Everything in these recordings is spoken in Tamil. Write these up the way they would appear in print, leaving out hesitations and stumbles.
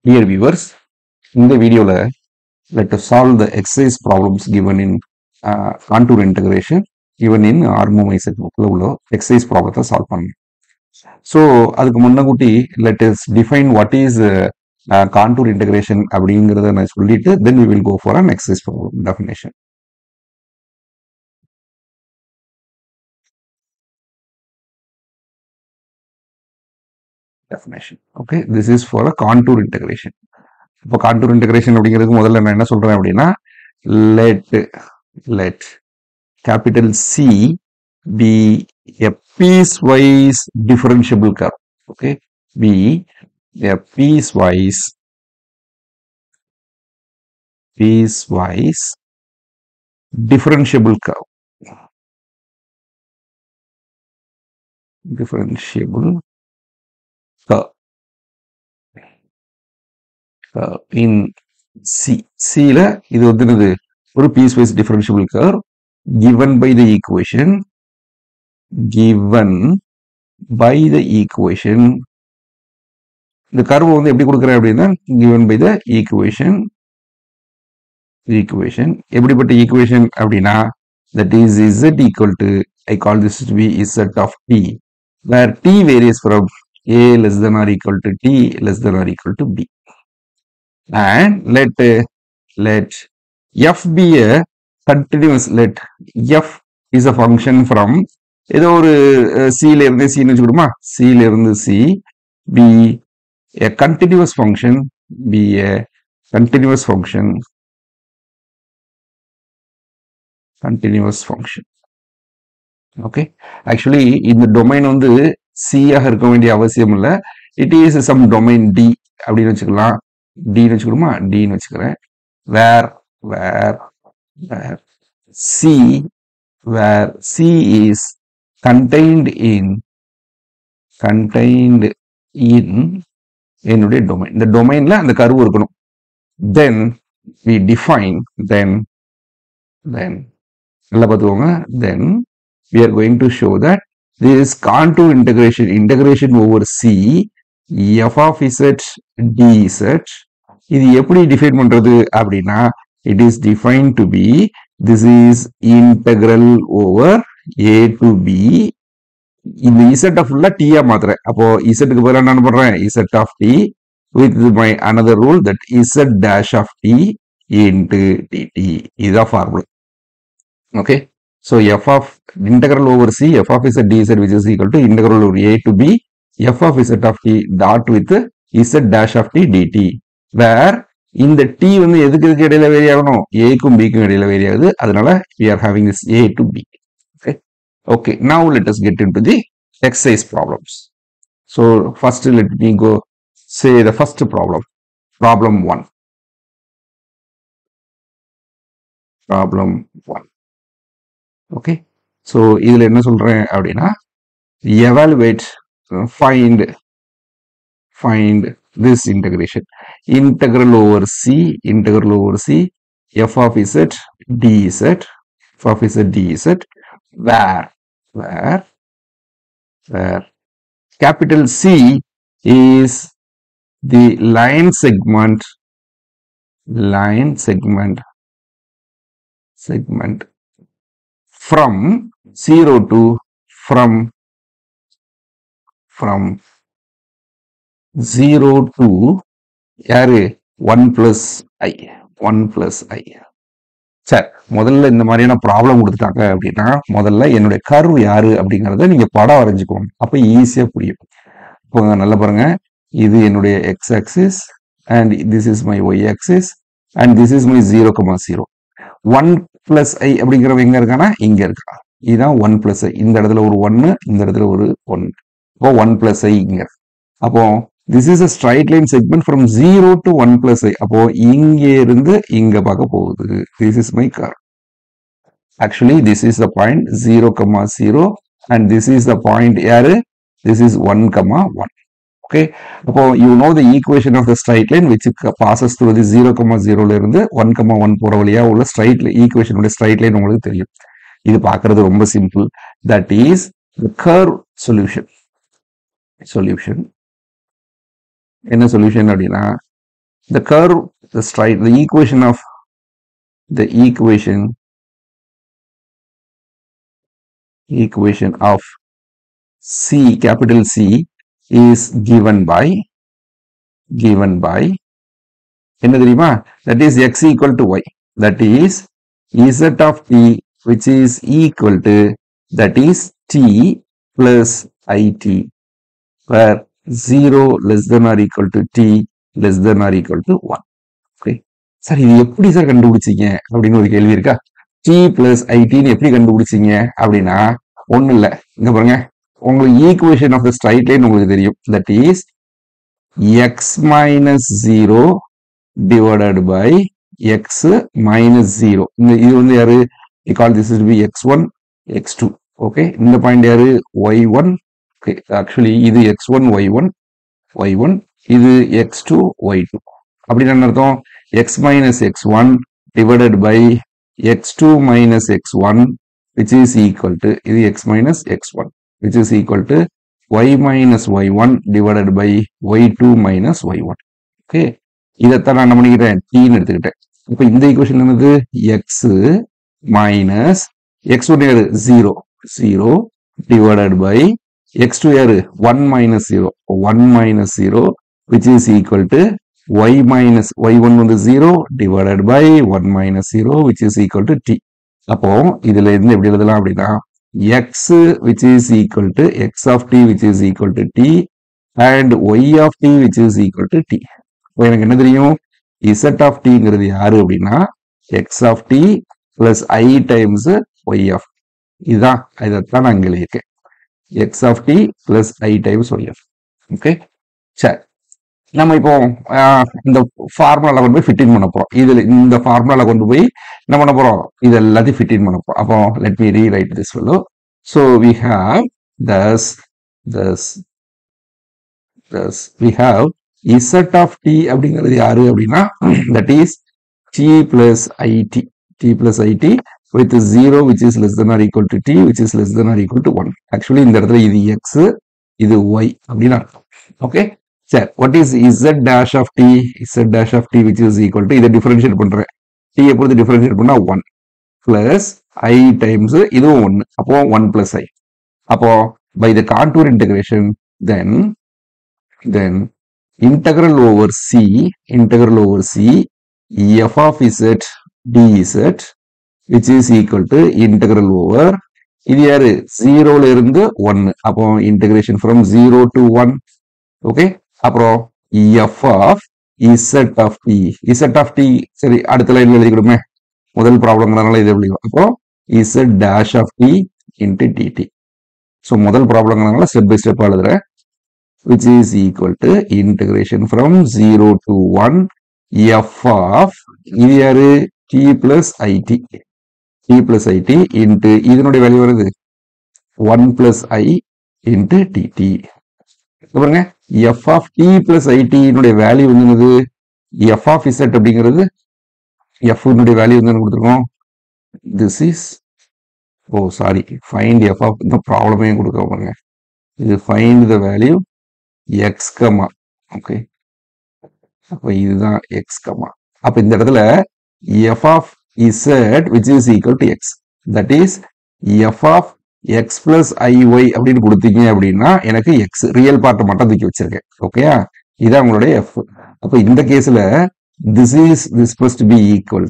Dear viewers, in the video, let us solve the exercise problems given in contour integration given in RMOMISET book exercise problem solve பண்ணணும். So அதுக்கு முன்னகுட்டி let us define what is contour integration அப்படிங்கறத நான் சொல்லிட்டு then we will go for an exercise problem definition. Okay, this is for a contour integration. இப்போ contour integration அப்படிங்கிறதுக்கு முதல்ல நான் என்ன சொல்றேன் அப்படின்னா let capital C be a piecewise differentiable curve. Okay, be a piecewise differentiable curve. In C ல இது வந்து ஒரு piecewise differentiable curve given by the equation இந்த கர்வ் வந்து எப்படி கொடுக்குறேன் அப்படின்னா given by the equation எப்படிப்பட்ட ஈக்குவேஷன் அப்படின்னா that is z equal to I call this to be z of t where t varies from a less than or equal to t less than or equal to b. And let f be a continuous, let f is a function from ஏதோ ஒரு c ல இருந்து c ன்னு வச்சுக்கிடுமா, c ல இருந்து c be a continuous function, okay. Actually இந்த domain வந்து c ஆக இருக்க வேண்டிய அவசியம் இல்லை, it is some domain d அப்படின்னு வச்சுக்கலாம், d ன்னு வச்சுக்கிடுமா, d ன்னு வச்சுக்கிறேன், where c is contained in என்னுடைய domain. இந்த domainல அந்த கர்வ் இருக்கணும். Then we define then நல்லா பார்த்துக்கோங்க, then we are going to show that this contour integration over c f of z dz இது எப்படி டிஃபைன் பண்றது அப்படின்னா it is defined to be this is integral over a to b. இந்த z ஃபுல்லா t ஆ மாத்துறேன். அப்போ z க்கு பதிலா என்ன பண்றேன், z of t with my another rule that z dash of t into dt. இதுதான் formula. Okay, so f of integral over c f of z dz which is equal to integral over a to b f of z of t dot with z dash of t dt, where இந்த t வந்து எதுக்கு இடையில வேரி ஆகணும், a க்கும் b க்கும் இடையில வேரி ஆகுது, அதனால we are having this a to b. Okay, now let us get into the exercise problems. So first let me go say the first problem 1. Okay, so இதுல என்ன சொல்றேன் அப்படின்னா evaluate find this integration integral over c f of z dz where capital C is the line segment from 0 to from 0 to யாரு 1 plus i. சரி, முதல்ல இந்த மாதிரியான ப்ராப்ளம் கொடுத்துட்டாங்க அப்படின்னா முதல்ல என்னுடைய கர்வ் யாரு அப்படிங்கறத நீங்க படம் வரைஞ்சுக்கோங்க, அப்ப ஈஸியா புரியும். இப்போ நல்லா பாருங்க, இது என்னுடைய x axis and this is my y axis and this is my 0,0. 1 plus i அப்படிங்கிறவங்க எங்க இருக்கானா, இங்க இருக்கா. இதுதான் 1 plus i. இந்த இடத்துல ஒரு 1, இந்த இடத்துல ஒரு 1. அப்போ 1 plus i இங்க. அப்போ this is a straight line segment from 0 to 1 plus i. அப்போ இங்க இருந்து இங்க பார்க்க போகுது. This is my curve. Actually this is the point 0,0 and this is the point யாரு, this is 1,1. Okay, அப்போ you know the equation of the straight line which passes through the 0,0 ல இருந்து 1,1 போற வழியா உள்ள straight equation உடைய straight line உங்களுக்கு தெரியும். இது பார்க்கிறது ரொம்ப simple. That is the curve solution. என்ன சொல்யூஷன் அப்படின்னா the curve, the straight, the equation of C, capital C is given by என்ன தெரியுமா? That is x equal to y. That is z of t which is equal to, that is t plus it, where 0 less than or equal to t less than or equal to 1. Okay. Sir இது எப்படி சார் கண்டுபிடிச்சீங்க அப்படின்னு ஒரு கேள்வி இருக்கா? t plus it ன்னு எப்படி கண்டுபிடிச்சீங்க அப்படின்னா ஒன்றும் இல்லை. இங்க பாருங்க, உங்களுக்கு equation of the straight line உங்களுக்கு தெரியும். That is x minus 0 divided by x minus 0. இது வந்து யாரு? We call this to be x1, x2. Okay. இந்த பாயிண்ட் யாரு? y1. Okay. Actually இது x1, y1. இது x2, y2. அப்படின்னு என்ன அர்த்தம்? x minus x1 divided by x2 minus x1 which is equal to, இது x minus x1 which is equal to y minus y1 divided by y2 minus y1. Okay. இதைத்தான் நான் என்ன பண்ணிக்கிறேன்? t ன்னு எடுத்துக்கிட்டேன். இப்போ இந்த ஈக்குவேஷன் என்னது? x minus x1 யாரு? 0 divided by x2 யாரு? 1 minus 0 which is equal to y minus y1 வந்து 0 divided by 1 minus 0 which is equal to t. அப்போ இதுல இருந்து எப்படி எழுதலாம் அப்படின்னா x which is equal to x of t which is equal to t and y of t which is equal to t. இப்போ எனக்கு என்ன தெரியும்? z of tங்கிறது யாரு அப்படின்னா x of t plus I times y of t. இதுதான், இதைத்தான் நான் இங்க எழுதியிருக்கேன். x of t plus I times y of t. Okay. சரி, நம்ம இப்போ இந்த ஃபார்முலால கொண்டு போய் ஃபிட்டிங் பண்ண போறோம். இதுல இந்த ஃபார்முலால கொண்டு போய் என்ன பண்ண போறோம்? இது எல்லாத்தையும் ஃபிட்டிங் பண்ண போறோம். அப்போ let me rewrite this fellow. So we have thus we have z of t அப்படிங்கிறது யாரு அப்படின்னா that is t plus it with 0 which is less than or equal to t which is less than or equal to 1. Actually இந்த இடத்துல இது x, இது y அப்படின்னு அர்த்தம். ஓகே. சரி, what is z dash of t which is equal to, இதை டிஃபரன்ஷியேட் பண்றேன். t பொறுத்து டிஃபரன்ஷியேட் பண்ணா 1 plus I times இதுவும் 1, அப்போ 1 plus I. அப்போ by the contour integration then integral over c f of z dz which is equal to integral over, இது யாரு? 0 ல இருந்து 1, அப்போ integration from 0 to 1. ஓகே. அப்புறம் f of z of t சரி, அடுத்த லைன்ல எழுதிக்கிடுமே, முதல் ப்ராப்ளம்னால இது எழுதிக்கலாம். அப்போ z dash of t into dt. So முதல் ப்ராப்ளம்னால ஸ்டெப் பை ஸ்டெப் எழுதுறேன். which is equal to integration from 0 to 1 f of, இது யாரு? t plus it into இதனுடைய வேல்யூ வருது 1 plus I into dt. பாருங்க, f of t plus it னுடைய வேல்யூ வந்து f of z அப்படிங்கிறது f னுடைய வேல்யூ வந்து கொடுத்துருக்கோம். this is find f of, இந்த ப்ராப்ளமே கொடுக்க பாருங்க. இது find the value x, okay. அப்ப இதுதான் x, அப்ப இந்த இடத்துல f of z which is equal to x, that is f of x plus iy அப்படின்னு கொடுத்தீங்க அப்படின்னா எனக்கு x ரியல் பார்ட்டை மட்டும் தூக்கி வச்சிருக்கேன். ஓகேயா? இதான் உங்களுடைய f. அப்ப இந்த கேஸ்ல this must be equal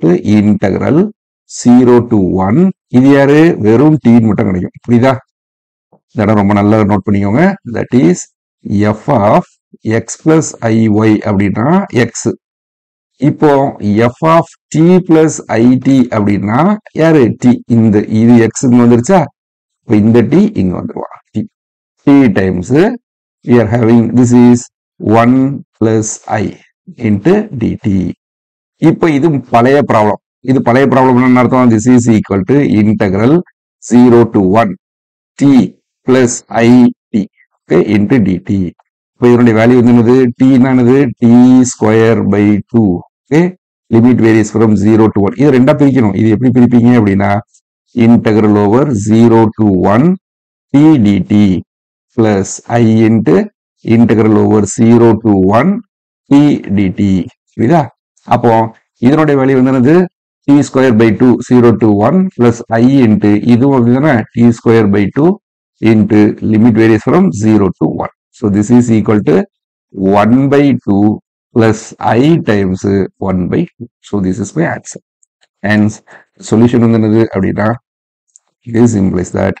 to integral 0 to 1, இது யாரு? வெறும் t மட்டும் கிடைக்கும். புரியுதா? இடம் ரொம்ப நல்லா நோட் பண்ணிக்கோங்க. that is f of x plus iy அப்படின்னா x. இப்போ f of t plus it அப்படின்னா யாரு? t. இது x இங்க வந்துருச்சா? இப்போ இந்த t இங்க வந்துருவா. t times we are having, this is 1 plus I into dt. இப்போ இது பழைய ப்ராப்ளம். இது பழைய ப்ராப்ளம் என்ன அர்த்தம்? this is equal to integral 0 to 1 t plus it, okay, into dt. இப்போ இதனுடைய வேல்யூ வந்து என்னது? t என்னது? t square by 2. Okay. Limit various from 0 to 1. இது ரெண்டா பிரிக்கணும். இது எப்படி பிரிப்பீங்க அப்படின்னா integral over 0 to 1 t dt plus I into integral over 0 to 1 t dt. புரியுதா? அப்போ இதனுடைய வேல்யூ வந்து என்னது? t square by 2 0 to 1 plus I into இதுவும் அப்படிதானே t square by 2 into limit varies from 0 to 1. So this is equal to 1 by 2 plus I times 1 by 2. So this is my answer. Hence solution வந்து என்னது அப்படின்னா this implies that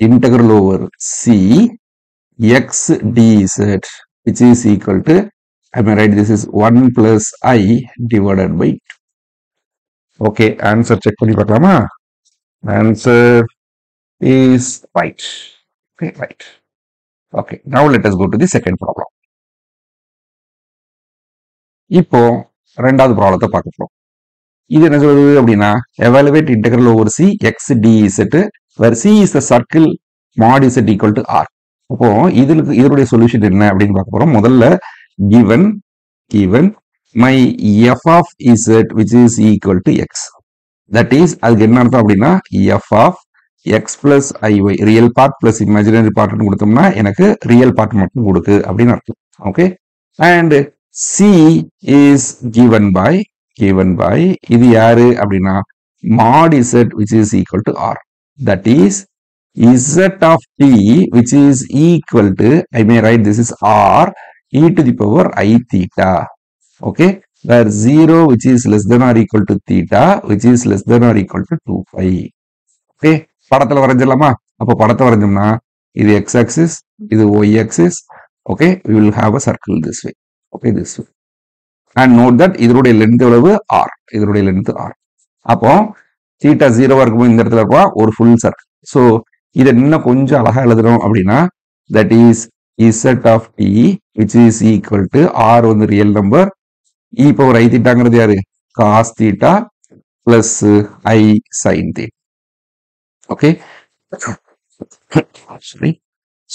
integral over c x dz which is equal to, am I right, this is 1 plus I divided by 2. Okay, answer check பண்ணி பார்க்கலாமா? Answer is right. Okay, right. Okay, now let us go to the second problem. இப்போ ரெண்டாவது ப்ராப்ளத்தை பார்க்க போறோம். இது என்ன சொல்றது அப்படின்னா evaluate integral over c x dz where c is the circle mod z equal to r. அப்போ இதனுடைய சொல்யூஷன் என்ன அப்படின்னு பார்க்க போறோம். முதல்ல given my f of z which is equal to x. That is, அதுக்கு என்ன அர்த்தம் அப்படின்னா f of x plus iy real part plus imaginary part கொடுத்தோம்னா எனக்கு real part மட்டும் கொடுக்கு அப்படின்னு அர்த்தம். Okay, and c is given by இது யாரு அப்படின்னா mod z which is equal to r. That is z of t which is equal to, I may write this is r e to the power I theta. Okay, where 0 which is less than or equal to theta which is less than or equal to 2 pi. Okay, படத்துல வரைஞ்சிடலாமா? அப்போ படத்தை வரைஞ்சோம்னா இது x axis, இது y axis. Okay, we will have a circle this way. Okay, this way. And note that இதனுடைய length எவ்வளவு? r. இதனுடைய length r. அப்போ theta 0 இருக்கும்போது இந்த இடத்துல இருப்பா ஒரு full circle. So இதை இன்னும் கொஞ்சம் அழகா எழுதுறோம் அப்படின்னா that is z of t which is equal to r வந்து real number e power I thetaங்கிறது யாரு? cos theta plus I sin theta. Okay. Sorry.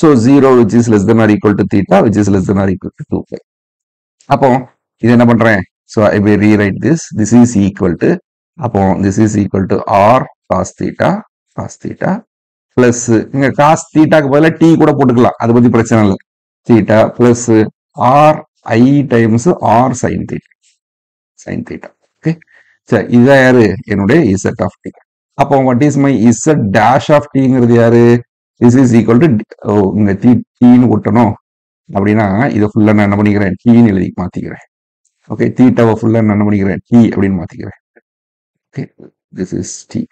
So 0 which is less than or equal to theta which is less than or equal to 2 pi. அப்போ இது என்ன பண்றேன்? So I will rewrite this. This is equal to, அப்போ this is equal to r cos theta plus இங்க cos thetaக்கு பதிலா t கூட போட்டுக்கலாம், அதை பத்தி பிரச்சனை இல்லை. theta plus r I times r sin theta. Okay, சரி, இதுதான் யாரு? என்னுடைய z of t. அப்போ what is my z dash of tங்கிறது யாரு? this is equal to இங்க tன்னு போட்டணும் அப்படின்னா இதை ஃபுல்லா நான் என்ன பண்ணிக்கிறேன்? tன்னு எழுதி மாத்திக்கிறேன். ஓகே, தீட்டாவை ஃபுல்லா நான் என்ன பண்ணிக்கிறேன்? t அப்படின்னு மாத்திக்கிறேன். Okay, this is t.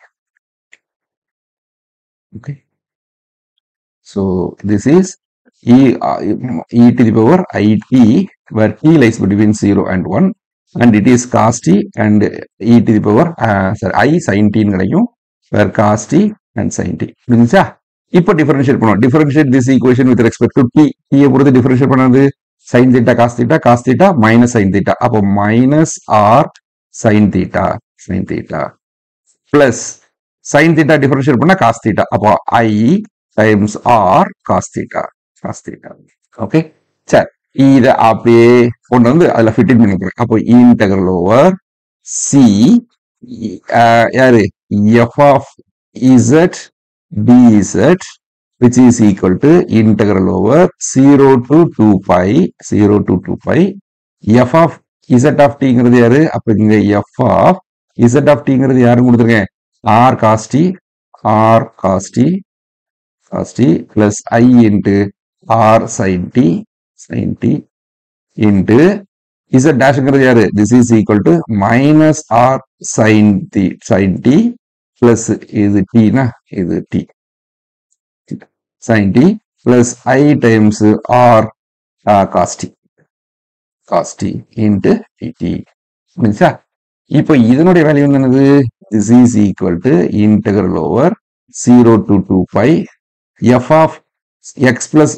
Okay, so this is e to the power it where t lies between 0 and 1 and it is cos t and e to the power I sin t கிடைக்கும் where cos t and sin t. புரிஞ்சுச்சா? இப்போ டிஃபரன்ஷியேட் பண்ணுவோம். Differentiate this equation with respect to t. t பொறுத்து டிஃபரன்ஷியேட் பண்ணது sin theta cos theta minus sin theta. அப்போ minus r sin theta plus sin theta differentiate பண்ணா cos theta. அப்போ I times r cos theta. Okay, சரி, இதை அப்படியே கொண்டு வந்து அதில் ஃபிட் இன் பண்ணிக்கிறேன். அப்போ இன்டெக்ரல் ஓவர் c யாரு? f of z dz which is equal to integral over 0 to 2 pi f of z of t ங்கிறது யாரு? அப்ப இங்க f of z of t ங்கிறது யாருன்னு கொடுத்துருக்கேன்? r cos t plus I into r sin t into z dash ங்கிறது யாரு? this is equal to minus r sin t plus இது t னா இது t sin t plus I times r cos t into dt. புரியுதா? இப்போ இதனுடைய வேல்யூ என்னது? this is equal to integral over 0 to 2 pi f of x plus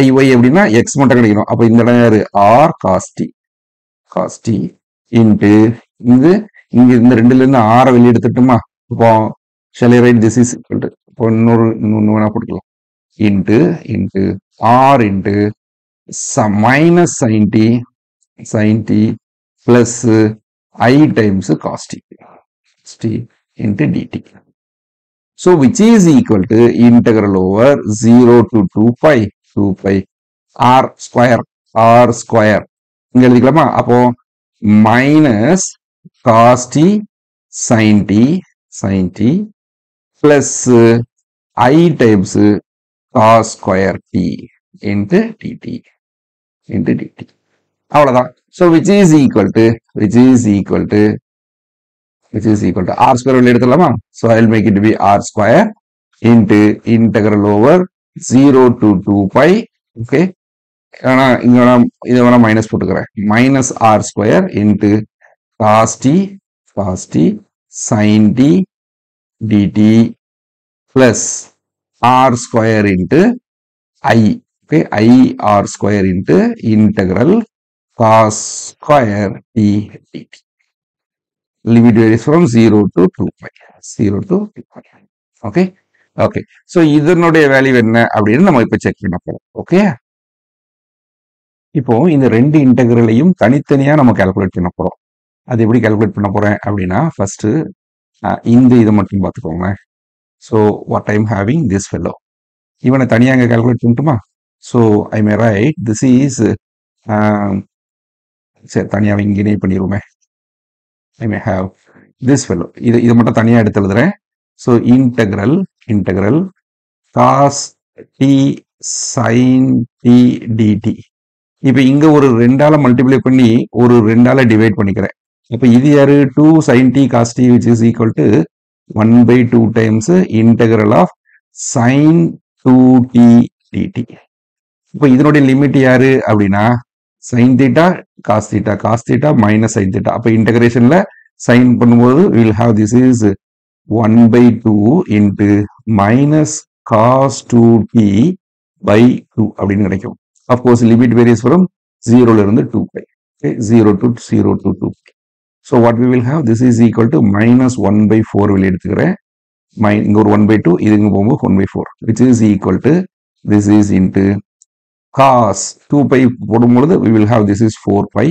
iy அப்படின்னா x மட்டும் கிடைக்கணும். அப்போ இந்த இடம் யாரு? r cos t into இங்க இந்த ரெண்டுல இருந்து r வெளியே எடுத்துட்டுமா? இப்போ shall I write this is equal to, இப்போ இன்னொரு வேணா போட்டுக்கலாம், into r into some minus sin t plus I times cos t into dt. So which is equal to integral over 0 to 2 pi r square இங்க எழுதிக்கலாமா? அப்போ minus cos t sine t plus I times cos square t into dt அவ்வளவுதான். So which is equal to r square வெளியே எடுத்துடலாமா? So I will make it to be r square into integral over 0 to 2 pi. Okay, ஆனா இங்க இதை வேணா மைனஸ் போட்டுக்கிறேன். Minus r square into cos t sine t dt plus r square into I. Okay, I r square into integral cos square t dt. Limit varies from 0 to 2 pi. 0 to 2 pi. Okay. Okay. So இதனுடைய வேல்யூ என்ன அப்படின்னு நம்ம இப்ப செக் பண்ண போறோம். ஓகே, இப்போ இந்த ரெண்டு இன்டெக்ரலையும் தனித்தனியா நம்ம கால்குலேட் பண்ண போறோம். அது எப்படி கால்குலேட் பண்ண போறேன் அப்படின்னா ஃபர்ஸ்ட் இந்த இதை மட்டும் பார்த்துக்கோங்க. So what I'm having this fellow, இவனை தனியாக அங்கே கால்குலேட் பண்ணட்டுமா? So I may write this is சரி, தனியாக இங்கே பண்ணிடுவோமே. I may have this fellow, இதை மட்டும் தனியாக எடுத்து எழுதுறேன். So integral cos t sine t dt. இப்போ இங்க ஒரு 2ஆல மல்டிப்ளை பண்ணி ஒரு 2ஆல டிவைட் பண்ணிக்கிறேன். அப்போ இது யாரு? 2 sin t cos t which is equal to 1/2 times integral of sin 2t dt. இப்போ இதனுடைய லிமிட் யாரு அப்படின்னா sin theta cos theta minus sin theta. அப்போ இன்டகிரேஷன்ல சைன் பண்ணும்போது we will have this is 1/2 into minus cos 2t by 2 அப்படின்னு கிடைக்கும். Of course, limit varies from 0 இருந்து 2 pi. Okay, 0 to 2 pi. So what we will have, this is equal to minus 1/4 will எடுத்துக்கிறேன். இங்க ஒரு 1/2, இது இங்க போகும்போது 1/4, which is equal to this is into cos 2 pi போடும்பொழுது we will have this is 4 pi.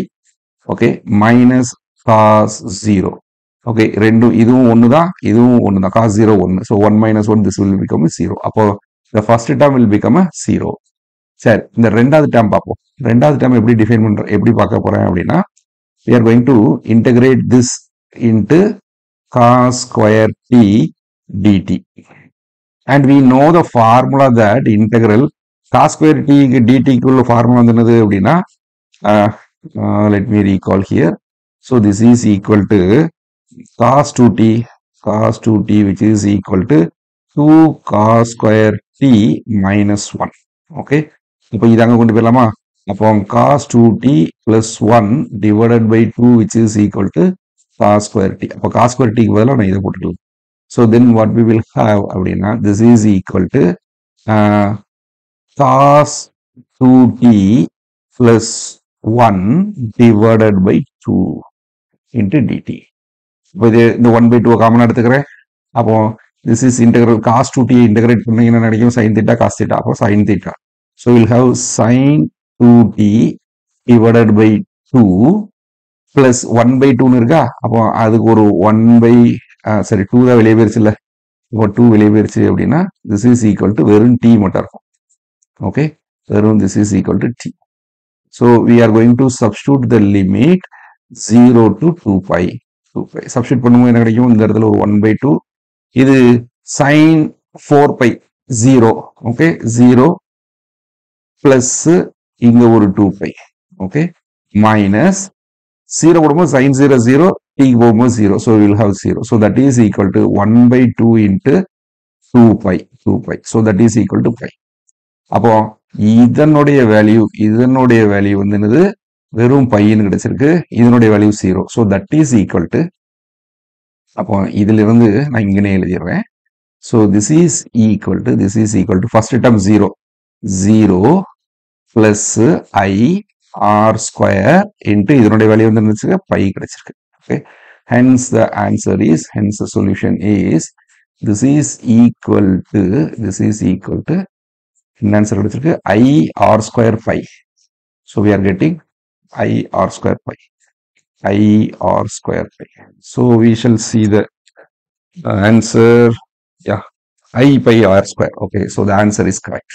Okay, minus cos 0. Okay, ரெண்டும் இதுவும் ஒண்ணுதான், இதுவும் ஒண்ணுதான். cos 0 1. So 1 minus 1 this will become a 0. அப்போ the first term will become a 0. சரி, இந்த ரெண்டாவது டேர்ம் பார்ப்போம். ரெண்டாவது டேர்ம் எப்படி பார்க்க போறேன் அப்படின்னா we are going to integrate this into cos square t dt, and we know the formula that integral cos square t dt க்குள்ள ஃபார்முலா என்னது அப்படின்னா let me recall here. So this is equal to cos 2t which is equal to 2 cos square t minus 1. okay, இப்போ இது அங்க கொண்டு போயிடலாமா? அப்போ cos 2t plus 1 divided by 2 which is equal to cos square t. அப்போ cos square t க்கு பதிலா நான் இதை போட்டுக்கலாம். So then what we will have அப்படின்னா this is equal to cos 2t plus 1 divided by 2 into dt. இப்போ இந்த 1/2 காமனா எடுத்துக்கிறேன். அப்போ this is integral cos 2t integrate பண்ணீங்கன்னா கிடைக்கும் sin theta cos theta. அப்போ sin theta. So we'll have sin 2t divided by 2 plus 1/2 இருக்கா? அப்போ அதுக்கு ஒரு 2 தான் வெளியே போயிருச்சு இல்ல? இப்போ 2 வெளியே போயிருச்சு அப்படின்னா this is equal to வெறும் t மட்டும் இருக்கும். ஓகே, வெறும் this is equal to t. So we are going to substitute the limit 0 to 2 pi. Substitute பண்ணும்போது என்ன கிடைக்கும்? இந்த இடத்துல ஒரு 1/2, இது sin 4 pi 0. ஓகே, 0 பிளஸ் இங்க ஒரு 2 pi. ஓகே, மைனஸ் 0 போடும்போது sin 0 0, t போகும்போது 0. So we will have 0. So that is equal to 1/2 into 2 pi. So that is equal to pi. அப்போ இதனுடைய வேல்யூ வந்து என்னது? வெறும் பையன்னு கிடைச்சிருக்கு. இதனுடைய value 0. So that is equal to, அப்போ இதுல இருந்து நான் இங்கனே எழுதிடுறேன். So this is equal to first term 0 plus I r square into இதனுடைய வேல்யூ வந்து இருந்துச்சு பை கிடைச்சிருக்கு. Okay, hence the solution is this is equal to இந்த ஆன்சர் கிடைச்சிருக்கு I r square pi. So we are getting I r square pi. So we shall see the answer. Yeah, I pi r square. Okay, so the answer is correct.